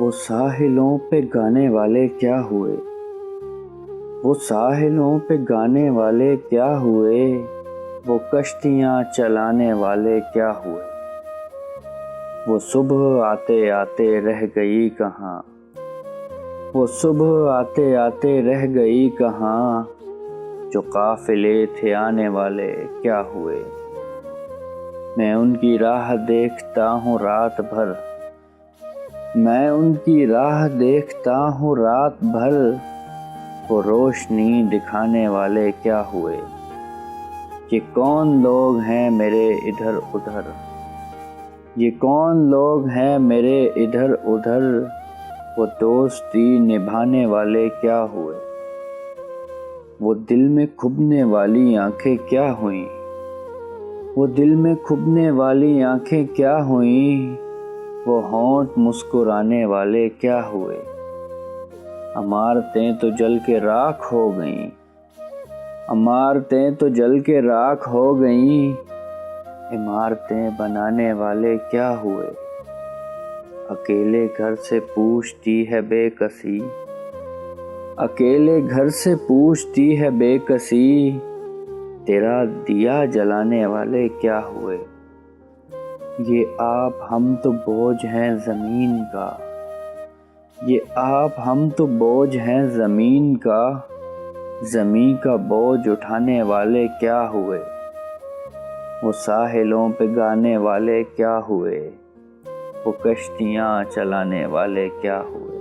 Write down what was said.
وہ ساحلوں پہ گانے والے کیا ہوئے، وہ ساحلوں پہ گانے والے کیا ہوئے، وہ کشتیاں چلانے والے کیا ہوئے، وہ صبح آتے آتے رہ گئی کہاں، وہ صبح آتے آتے رہ گئی کہاں، جو قافلے تھے آنے والے کیا ہوئے۔ میں ان کی راہ دیکھتا ہوں رات بھر، میں ان کی راہ دیکھتا ہوں رات بھر، وہ روشنی دکھانے والے کیا ہوئے۔ یہ کون لوگ ہیں میرے ادھر ادھر، یہ کون لوگ ہیں میرے ادھر ادھر، وہ دوستی نبھانے والے کیا ہوئے۔ وہ دل میں کھبنے والی آنکھیں کیا ہوئیں، وہ دل میں کھبنے والی آنکھیں کیا ہوئیں، وہ ہونٹ مسکرانے والے کیا ہوئے۔ عمارتیں تو جل کے راکھ ہو گئیں، عمارتیں تو جل کے راکھ ہو گئیں، عمارتیں بنانے والے کیا ہوئے۔ اکیلے گھر سے پوچھتی ہے بے کسی، اکیلے گھر سے پوچھتی ہے بے کسی، تیرا دیا جلانے والے کیا ہوئے۔ یہ آپ ہم تو بوجھ ہیں زمین کا، یہ آپ ہم تو بوجھ ہیں زمین کا، زمین کا بوجھ اٹھانے والے کیا ہوئے۔ وہ ساحلوں پہ گانے والے کیا ہوئے، وہ کشتیاں چلانے والے کیا ہوئے۔